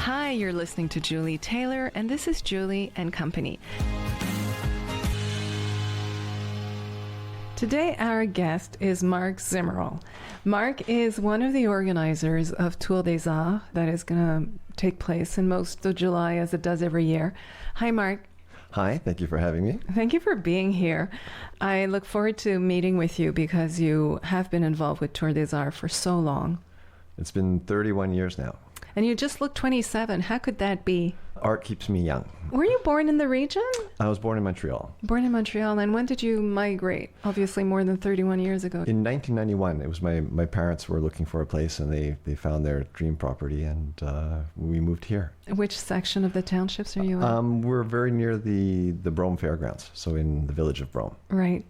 Hi, you're listening to Julie Taylor, and this is Julie and Company. Today, our guest is Mark Zimmerl. Mark is one of the organizers of Tour des Arts that is going to take place in most of July, as it does every year. Hi, Mark. Hi, thank you for having me. Thank you for being here. I look forward to meeting with you because you have been involved with Tour des Arts for so long. It's been 31 years now. And you just look 27. How could that be? Art keeps me young. Were you born in the region? I was born in Montreal. Born in Montreal. And when did you migrate? Obviously more than 31 years ago. In 1991, it was my parents were looking for a place and they found their dream property and we moved here. Which section of the townships are you in? We're very near the Brome Fairgrounds, so in the village of Brome. Right.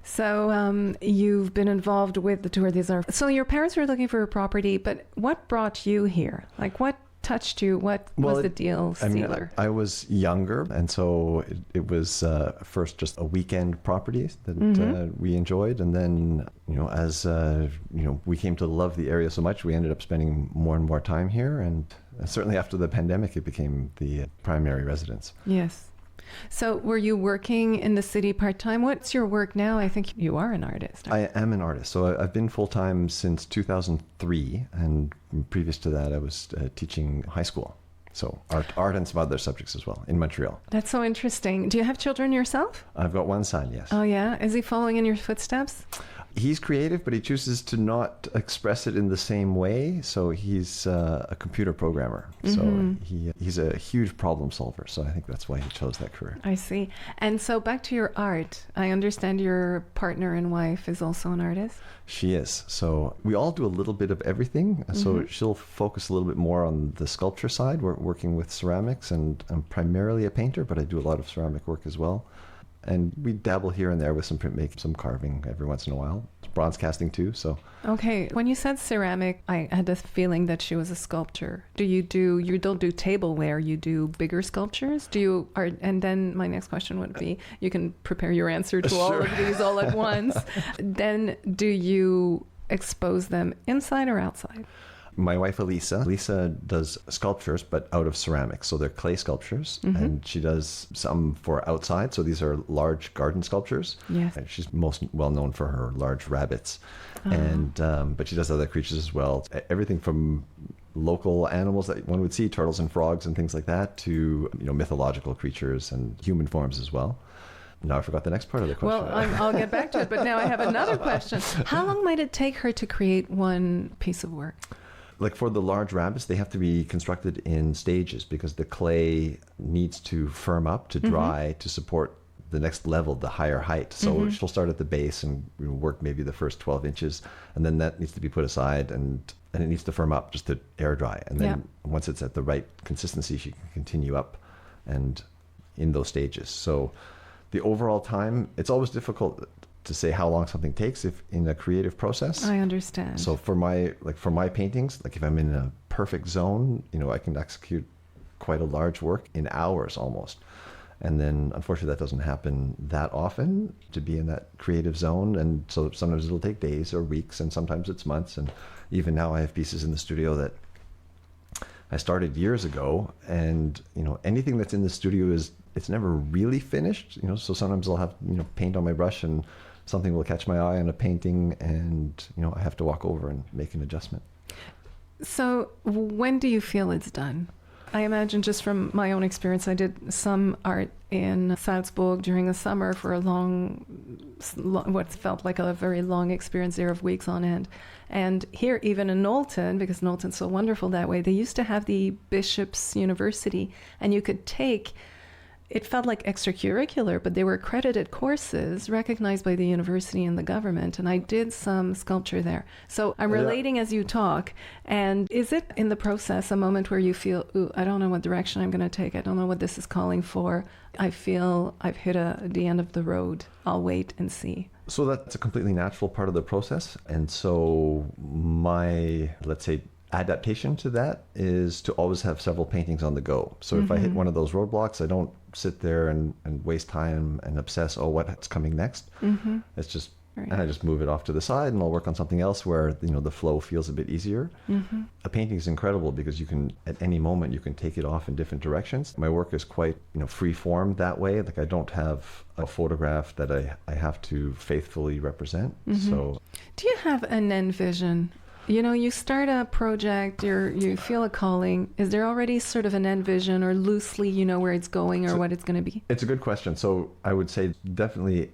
So you've been involved with the Tour des Arts. So your parents were looking for a property, but what brought you here? Like what touched you? What was the deal sealer? I was younger, and so it was first just a weekend property that we enjoyed, and then as we came to love the area so much, we ended up spending more and more time here, and certainly after the pandemic, it became the primary residence. Yes. So were you working in the city part-time? What's your work now? I think you are an artist. I am an artist. So I've been full-time since 2003. And previous to that, I was teaching high school. So art and some other subjects as well in Montreal. That's so interesting. Do you have children yourself? I've got one son, yes. Oh, yeah? Is he following in your footsteps? He's creative, but he chooses to not express it in the same way. So he's a computer programmer. So he's a huge problem solver. So I think that's why he chose that career. I see. And so back to your art. I understand your partner and wife is also an artist. She is. So we all do a little bit of everything. So she'll focus a little bit more on the sculpture side. We're working with ceramics, and I'm primarily a painter, but I do a lot of ceramic work as well. And we dabble here and there with some printmaking, some carving every once in a while. Bronze casting too, so. Okay. When you said ceramic, I had this feeling that she was a sculptor. You don't do tableware, you do bigger sculptures? And then my next question would be, you can prepare your answer to all of these all at once. Then do you expose them inside or outside? My wife, Elisa does sculptures, but out of ceramics. So they're clay sculptures, and she does some for outside. So these are large garden sculptures. Yes. And she's most well known for her large rabbits. And but she does other creatures as well. Everything from local animals that one would see, turtles and frogs and things like that, to mythological creatures and human forms as well. Now I forgot the next part of the question. Well, I'll get back to it, but now I have another question. How long might it take her to create one piece of work? Like for the large rabbits, they have to be constructed in stages because the clay needs to firm up, to dry, to support the next level, the higher height. So she'll start at the base and work maybe the first 12 inches, and then that needs to be put aside and it needs to firm up just to air dry. And then once it's at the right consistency, she can continue up and in those stages. So the overall time, it's always difficult to say how long something takes if in a creative process. I understand. So for my paintings, like if I'm in a perfect zone, I can execute quite a large work in hours almost. And then unfortunately that doesn't happen that often to be in that creative zone. And so sometimes it'll take days or weeks, and sometimes it's months. And even now I have pieces in the studio that I started years ago, and anything that's in the studio it's never really finished. So sometimes I'll have paint on my brush and something will catch my eye on a painting, and I have to walk over and make an adjustment. So when do you feel it's done? I imagine, just from my own experience, I did some art in Salzburg during the summer for a what felt like a very long experience there of weeks on end. And here, even in Knowlton, because Knowlton's so wonderful that way, they used to have the Bishop's University, and you could take, it felt like extracurricular, but they were accredited courses recognized by the university and the government. And I did some sculpture there. So I'm relating as you talk. And is it in the process a moment where you feel, ooh, I don't know what direction I'm going to take. I don't know what this is calling for. I feel I've hit the end of the road. I'll wait and see. So that's a completely natural part of the process. And so my, let's say, adaptation to that is to always have several paintings on the go. So if I hit one of those roadblocks, I don't sit there and waste time and obsess, what's coming next. It's just Very and I just move it off to the side, and I'll work on something else where, you know, the flow feels a bit easier. A painting is incredible because you can, at any moment, you can take it off in different directions. My work is quite, you know, free form that way. Like, I don't have a photograph that I have to faithfully represent. So, do you have an end vision? You know, you start a project, you feel a calling. Is there already sort of an end vision, or loosely you know where it's going or what it's going to be? it's a good question. So I would say definitely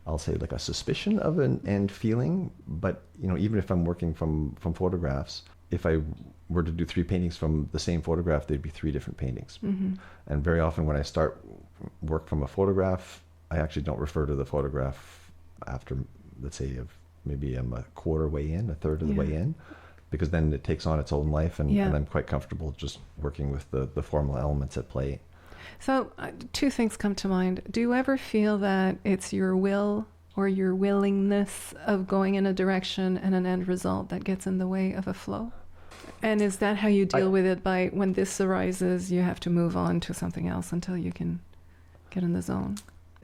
I'll say like a suspicion of an end feeling. But, you know, even if I'm working from photographs, if I were to do 3 paintings from the same photograph, they'd be 3 different paintings. And very often when I start work from a photograph, I actually don't refer to the photograph after, let's say, maybe I'm a quarter way in, a third of the way in, because then it takes on its own life, and I'm quite comfortable just working with the formal elements at play. So 2 things come to mind. Do you ever feel that it's your will or your willingness of going in a direction and an end result that gets in the way of a flow? And is that how you deal with it, by when this arises, you have to move on to something else until you can get in the zone?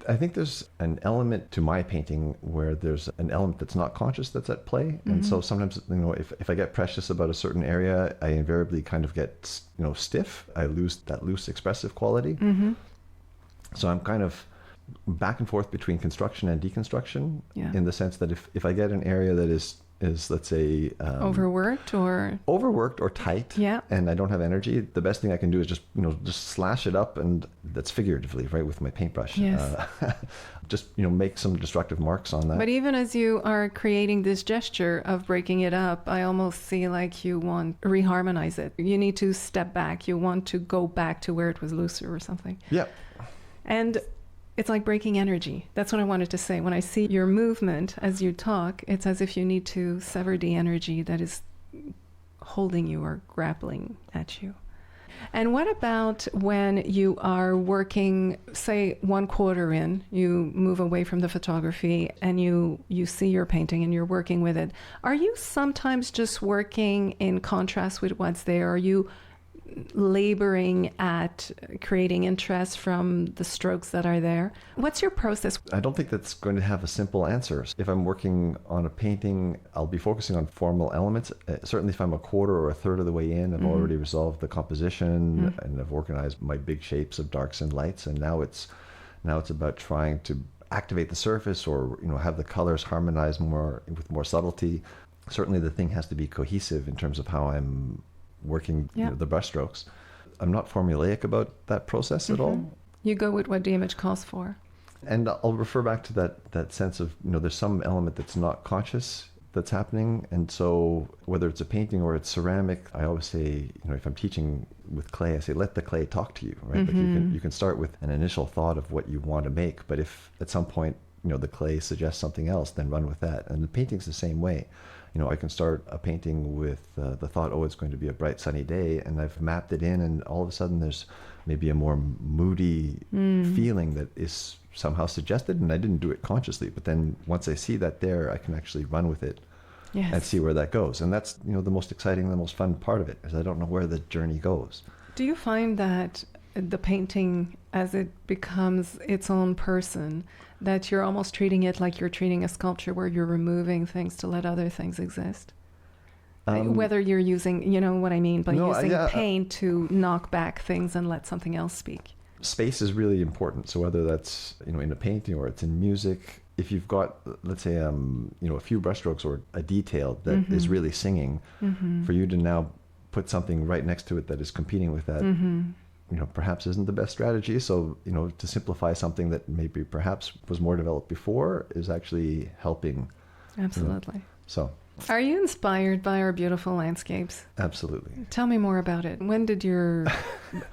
I think there's an element to my painting where there's an element that's not conscious that's at play. And so sometimes, you know, if I get precious about a certain area, I invariably kind of get, you know, stiff. I lose that loose expressive quality. So I'm kind of back and forth between construction and deconstruction, in the sense that if I get an area that is let's say Overworked or tight, Yeah. and I don't have energy, the best thing I can do is just slash it up, and that's figuratively, right, with my paintbrush. Yes. Just, you know, make some destructive marks on that. But even as you are creating this gesture of breaking it up, I almost see like you want to reharmonize it. You need to step back. You want to go back to where it was looser or something. Yeah. And it's like breaking energy. That's what I wanted to say. When I see your movement as you talk, it's as if you need to sever the energy that is holding you or grappling at you. And what about when you are working, say, 1/4 in, you move away from the photography and you see your painting and you're working with it. Are you sometimes just working in contrast with what's there? Are you laboring at creating interest from the strokes that are there? What's your process? I don't think that's going to have a simple answer. If I'm working on a painting, I'll be focusing on formal elements. Certainly if I'm a quarter or a third of the way in, I've already resolved the composition and I've organized my big shapes of darks and lights, and now it's about trying to activate the surface, or, you know, have the colors harmonize more with more subtlety. Certainly the thing has to be cohesive in terms of how I'm working, you know, the brushstrokes. I'm not formulaic about that process at all. You go with what the image calls for. And I'll refer back to that sense of, you know, there's some element that's not conscious that's happening. And so whether it's a painting or it's ceramic, I always say, you know, if I'm teaching with clay, I say, let the clay talk to you, right? Like you can start with an initial thought of what you want to make, but if at some point, you know, the clay suggests something else, then run with that. And the painting's the same way. You know, I can start a painting with the thought, oh, it's going to be a bright sunny day, and I've mapped it in, and all of a sudden there's maybe a more moody feeling that is somehow suggested, and I didn't do it consciously, but then once I see that there, I can actually run with it and see where that goes. And that's, you know, the most exciting, the most fun part of it, is I don't know where the journey goes. Do you find that the painting, as it becomes its own person, that you're almost treating it like you're treating a sculpture, where you're removing things to let other things exist? Whether you're using, you know what I mean, by using paint to knock back things and let something else speak. Space is really important. So whether that's, you know, in a painting or it's in music, if you've got, let's say, you know, a few brushstrokes or a detail that is really singing, for you to now put something right next to it that is competing with that, you know, perhaps isn't the best strategy. So, you know, to simplify something that maybe perhaps was more developed before is actually helping. Absolutely. You know, so. Are you inspired by our beautiful landscapes? Absolutely. Tell me more about it. When did your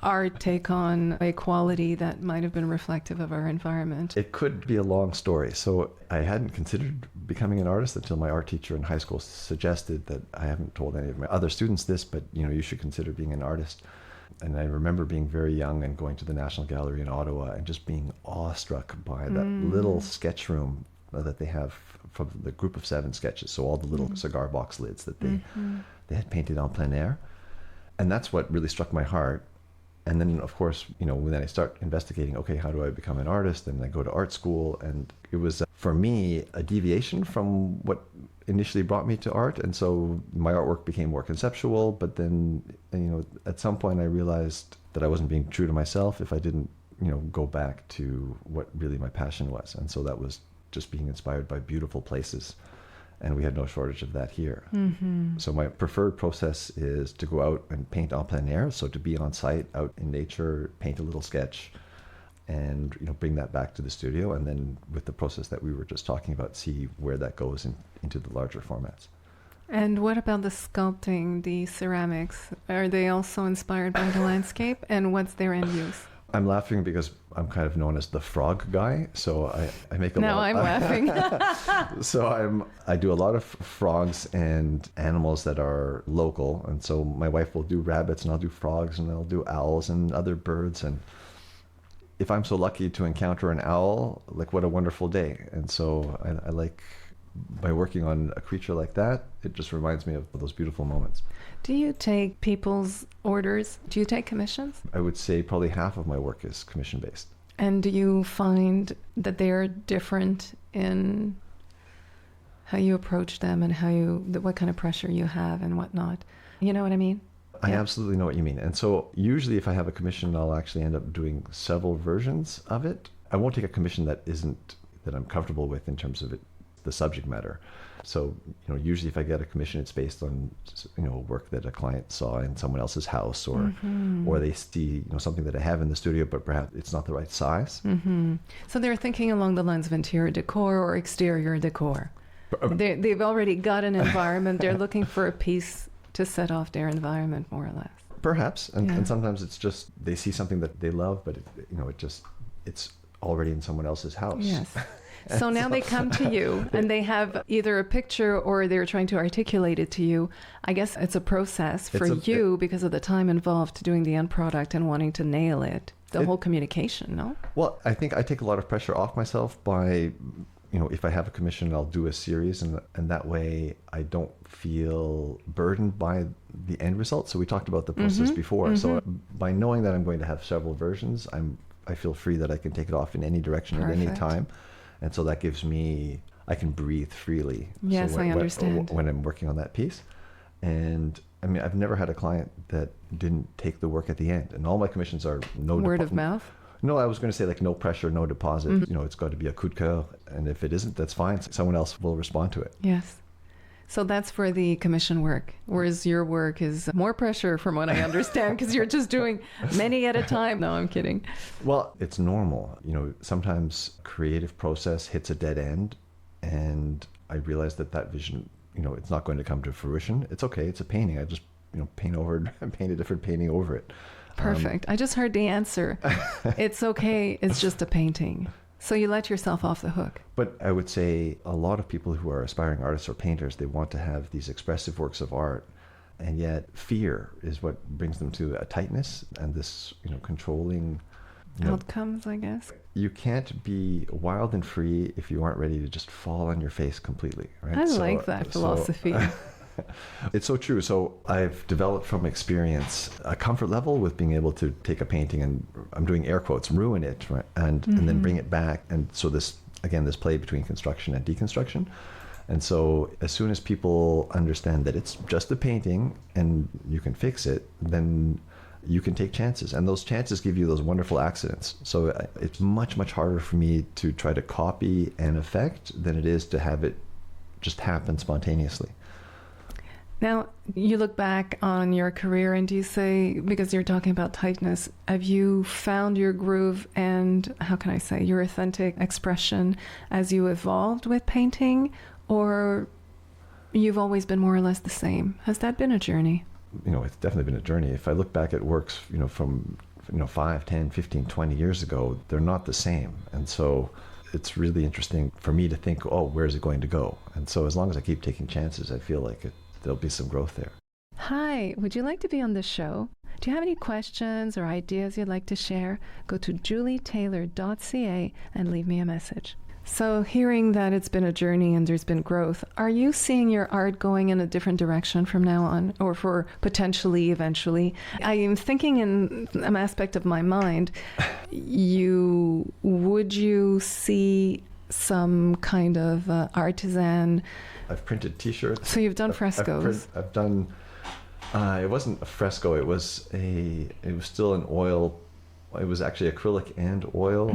art take on a quality that might have been reflective of our environment? It could be a long story. So I hadn't considered becoming an artist until my art teacher in high school suggested that, I haven't told any of my other students this, but, you know, you should consider being an artist. And I remember being very young and going to the National Gallery in Ottawa and just being awestruck by that little sketch room that they have from the group of 7 sketches. So all the little cigar box lids that they had painted en plein air. And that's what really struck my heart. And then, of course, when I start investigating, okay, how do I become an artist? And I go to art school. And it was, for me, a deviation from what initially brought me to art. And so my artwork became more conceptual. But then, at some point I realized that I wasn't being true to myself if I didn't, go back to what really my passion was. And so that was just being inspired by beautiful places. And we had no shortage of that here. Mm-hmm. So my preferred process is to go out and paint en plein air. So to be on site, out in nature, paint a little sketch, and bring that back to the studio. And then with the process that we were just talking about, see where that goes into the larger formats. And what about the sculpting, the ceramics? Are they also inspired by the landscape? And what's their end use? I'm laughing because I'm kind of known as the frog guy. So I make a lot. Now I'm laughing. So I do a lot of frogs and animals that are local. And so my wife will do rabbits and I'll do frogs and I'll do owls and other birds. And if I'm so lucky to encounter an owl, like what a wonderful day. And so I like, by working on a creature like that, it just reminds me of those beautiful moments. Do you take people's orders? Do you take commissions? I would say probably half of my work is commission-based. And do you find that they're different in how you approach them and what kind of pressure you have and whatnot? You know what I mean? I absolutely know what you mean. And so usually if I have a commission, I'll actually end up doing several versions of it. I won't take a commission that I'm comfortable with in terms of the subject matter. So, usually if I get a commission, it's based on, work that a client saw in someone else's house or Mm-hmm. or they see, something that I have in the studio, but perhaps it's not the right size. Mm-hmm. So they're thinking along the lines of interior decor or exterior decor. They've already got an environment. They're looking for a piece to set off their environment, more or less. Perhaps. And sometimes it's just they see something that they love, but it's already in someone else's house. Yes. So now they come to you and they have either a picture or they're trying to articulate it to you. I guess it's a process for you because of the time involved doing the end product and wanting to nail it. The whole communication, no? Well, I think I take a lot of pressure off myself by, if I have a commission, I'll do a series and that way I don't feel burdened by the end result. So we talked about the process before. Mm-hmm. So by knowing that I'm going to have several versions, I feel free that I can take it off in any direction at any time. And so that gives me, I can breathe freely. Yes, I understand. When I'm working on that piece. And I mean, I've never had a client that didn't take the work at the end. And all my commissions are word of mouth? No, I was going to say like no pressure, no deposit. Mm-hmm. It's got to be a coup de coeur. And if it isn't, that's fine. Someone else will respond to it. Yes. So that's for the commission work, whereas your work is more pressure from what I understand because you're just doing many at a time. No, I'm kidding. Well, it's normal. Sometimes creative process hits a dead end and I realize that vision, it's not going to come to fruition. It's okay. It's a painting. I just, paint a different painting over it. Perfect. I just heard the answer. It's okay. It's just a painting. So you let yourself off the hook. But I would say a lot of people who are aspiring artists or painters, they want to have these expressive works of art. And yet fear is what brings them to a tightness and this, controlling outcomes, I guess. You can't be wild and free if you aren't ready to just fall on your face completely. Right? I like that philosophy. It's so true. So I've developed from experience a comfort level with being able to take a painting and I'm doing air quotes, ruin it, right? And then bring it back. And so this play between construction and deconstruction. And so as soon as people understand that it's just a painting and you can fix it, then you can take chances. And those chances give you those wonderful accidents. So it's much, much harder for me to try to copy an effect than it is to have it just happen spontaneously. Now, you look back on your career and do you say, because you're talking about tightness, have you found your groove and, how can I say, your authentic expression as you evolved with painting, or you've always been more or less the same? Has that been a journey? It's definitely been a journey. If I look back at works, from 5, 10, 15, 20 years ago, they're not the same. And so it's really interesting for me to think, where's it going to go? And so as long as I keep taking chances, I feel like there'll be some growth there. Hi, would you like to be on the show? Do you have any questions or ideas you'd like to share? Go to julietaylor.ca and leave me a message. So hearing that it's been a journey and there's been growth, are you seeing your art going in a different direction from now on, or for potentially eventually? I am thinking in an aspect of my mind, would you see some kind of artisan? I've printed T-shirts. So you've done frescoes. I've done. It wasn't a fresco. It was still an oil. It was actually acrylic and oil.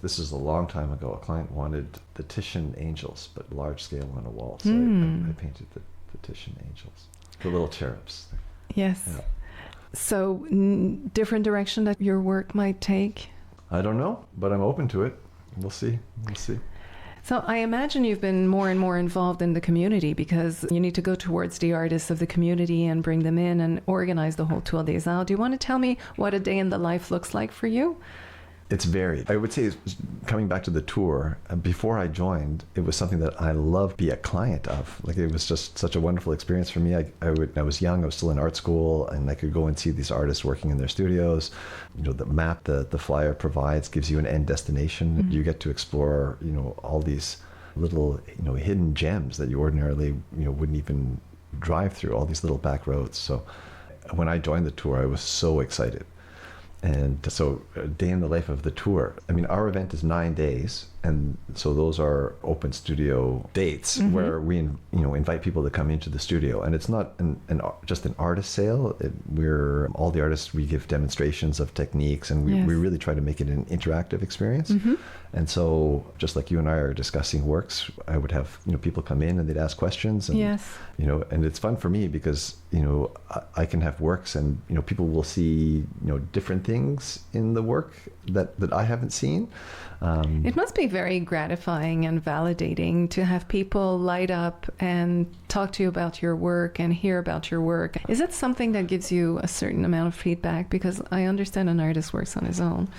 This is a long time ago. A client wanted the Titian angels, but large scale on a wall. So I painted the Titian angels, the little cherubs. Yes. Yeah. So different direction that your work might take? I don't know, but I'm open to it. We'll see. So I imagine you've been more and more involved in the community, because you need to go towards the artists of the community and bring them in and organize the whole Tour des Arts. Do you want to tell me what a day in the life looks like for you? It's varied. I would say, coming back to the tour, before I joined, it was something that I loved to be a client of. Like, it was just such a wonderful experience for me. I was young, I was still in art school, and I could go and see these artists working in their studios. The map the flyer provides gives you an end destination. You get to explore, all these little, hidden gems that you ordinarily, wouldn't even drive through, all these little back roads. So when I joined the tour, I was so excited. And so a day in the life of the tour. I mean, our event is 9 days. And so those are open studio dates where we, invite people to come into the studio. And it's not just an artist sale. We're all the artists, we give demonstrations of techniques, and we really try to make it an interactive experience. And so just like you and I are discussing works, I would have, people come in and they'd ask questions. And, and it's fun for me because, I can have works and, people will see, different things in the work that I haven't seen. It must be very gratifying and validating to have people light up and talk to you about your work and hear about your work. Is it something that gives you a certain amount of feedback? Because I understand an artist works on his own.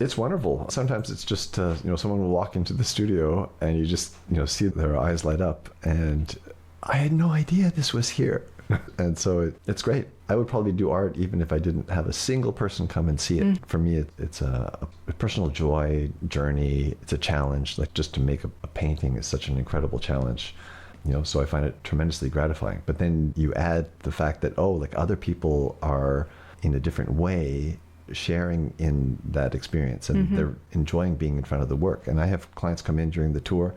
It's wonderful. Sometimes it's just, someone will walk into the studio and you just, see their eyes light up. And I had no idea this was here. And so it's great. I would probably do art even if I didn't have a single person come and see it. For me, it's a personal joy journey. It's a challenge. Like, just to make a painting is such an incredible challenge. So I find it tremendously gratifying. But then you add the fact that, other people are in a different way sharing in that experience, and they're enjoying being in front of the work. And I have clients come in during the tour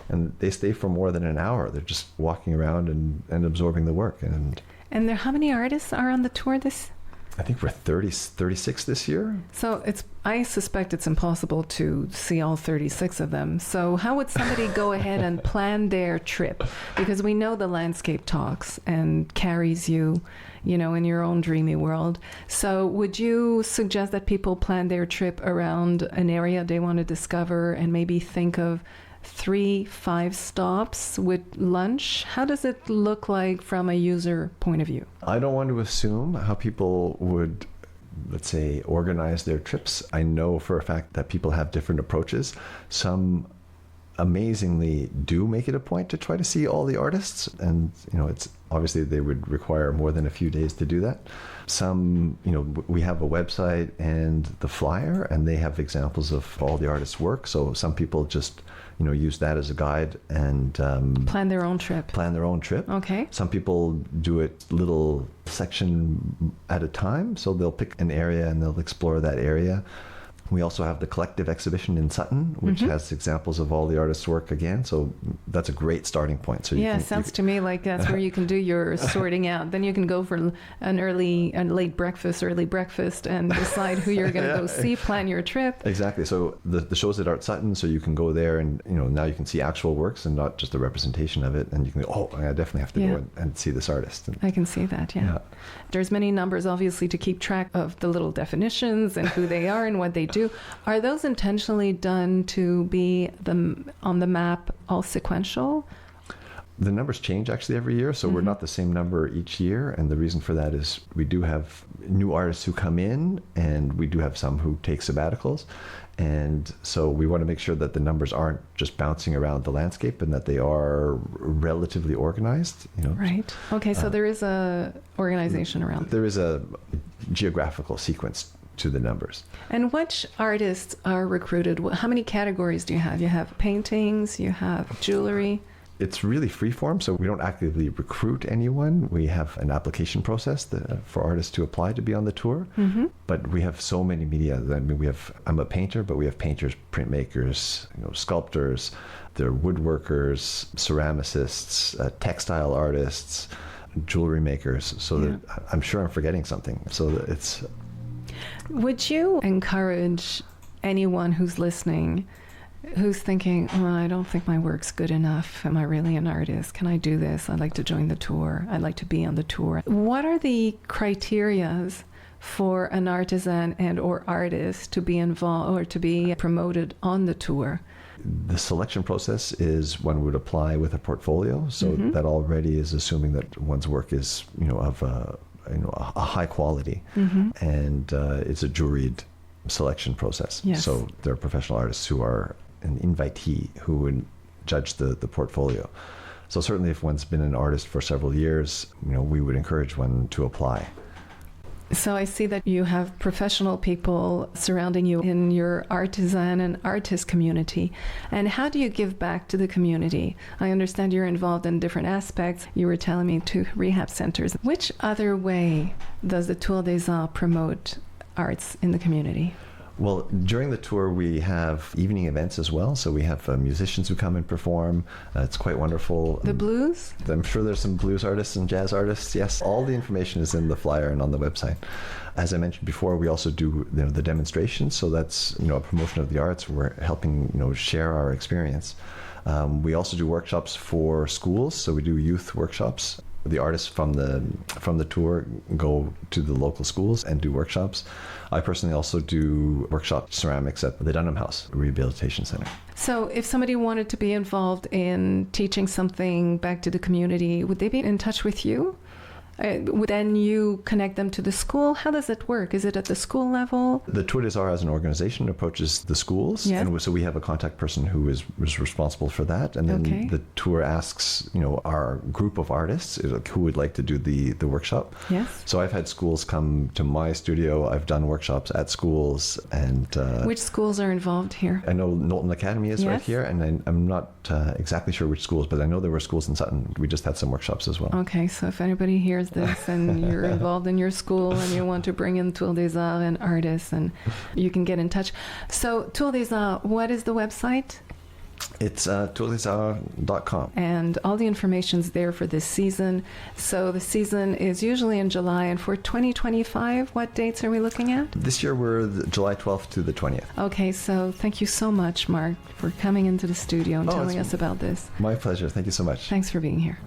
and they stay for more than an hour. They're just walking around and absorbing the work. And how many artists are on the tour this? I think we're 36 this year. So I suspect it's impossible to see all 36 of them. So how would somebody go ahead and plan their trip? Because we know the landscape talks and carries you, in your own dreamy world. So would you suggest that people plan their trip around an area they want to discover and maybe think of 3-5 stops with lunch? How does it look like from a user point of view? I don't want to assume how people would, let's say, organize their trips. I know for a fact that people have different approaches. Some amazingly do make it a point to try to see all the artists, and it's obviously they would require more than a few days to do that. Some, we have a website and the flyer, and they have examples of all the artists' work. So some people just use that as a guide and plan their own trip. Okay. Some people do it little section at a time. So they'll pick an area and they'll explore that area. We also have the collective exhibition in Sutton, which has examples of all the artists' work again. So that's a great starting point. So sounds to me like that's where you can do your sorting out. Then you can go for an early and late breakfast, early breakfast, and decide who you're going to go see, plan your trip. Exactly. So the show's at Art Sutton, so you can go there and, now you can see actual works and not just a representation of it. And you can go, I definitely have to go and see this artist. And, I can see that, yeah. There's many numbers, obviously, to keep track of the little definitions and who they are and what they do. Are those intentionally done to be on the map all sequential? The numbers change actually every year, so we're not the same number each year. And the reason for that is we do have new artists who come in, and we do have some who take sabbaticals. And so we want to make sure that the numbers aren't just bouncing around the landscape and that they are relatively organized. Right. Okay, so there is a organization around. There is a geographical sequence to the numbers. And which artists are recruited? How many categories do you have? You have paintings, you have jewelry. It's really freeform, so we don't actively recruit anyone. We have an application process for artists to apply to be on the tour. Mm-hmm. But we have so many media. I mean, I'm a painter, but we have painters, printmakers, sculptors, there are woodworkers, ceramicists, textile artists, jewelry makers. So that I'm sure I'm forgetting something. So that it's. Would you encourage anyone who's listening, who's thinking, oh, I don't think my work's good enough. Am I really an artist? Can I do this? I'd like to join the tour. I'd like to be on the tour. What are the criterias for an artisan and or artist to be involved or to be promoted on the tour? The selection process is one would apply with a portfolio. So that already is assuming that one's work is, of a high quality. And it's a juried selection process. Yes. So there are professional artists who are an invitee who would judge the portfolio. So certainly if one's been an artist for several years, we would encourage one to apply. So I see that you have professional people surrounding you in your artisan and artist community. And how do you give back to the community? I understand you're involved in different aspects. You were telling me to rehab centers. Which other way does the Tour des Arts promote arts in the community? Well, during the tour, we have evening events as well. So we have musicians who come and perform. It's quite wonderful. The blues? I'm sure there's some blues artists and jazz artists. Yes, all the information is in the flyer and on the website. As I mentioned before, we also do the demonstrations. So that's a promotion of the arts. We're helping share our experience. We also do workshops for schools. So we do youth workshops. The artists from the tour go to the local schools and do workshops. I personally also do workshop ceramics at the Dunham House Rehabilitation Center. So if somebody wanted to be involved in teaching something back to the community, would they be in touch with you? Would then you connect them to the school? How does it work? Is it at the school level? The Tour des Arts as an organization approaches the schools, and so we have a contact person who is responsible for that. And then the tour asks, our group of artists who would like to do the workshop. Yes. So I've had schools come to my studio. I've done workshops at schools, and which schools are involved here? I know Knowlton Academy is right here, and I'm not exactly sure which schools, but I know there were schools in Sutton. We just had some workshops as well. Okay, so if anybody hears this and you're involved in your school and you want to bring in Tour des Arts and artists, and you can get in touch. So Tour des Arts, what is the website? It's tourdesarts.com. And all the information's there for this season. So the season is usually in July. And for 2025, what dates are we looking at? This year we're July 12th to the 20th. Okay, so thank you so much, Mark, for coming into the studio and telling us about this. My pleasure. Thank you so much. Thanks for being here.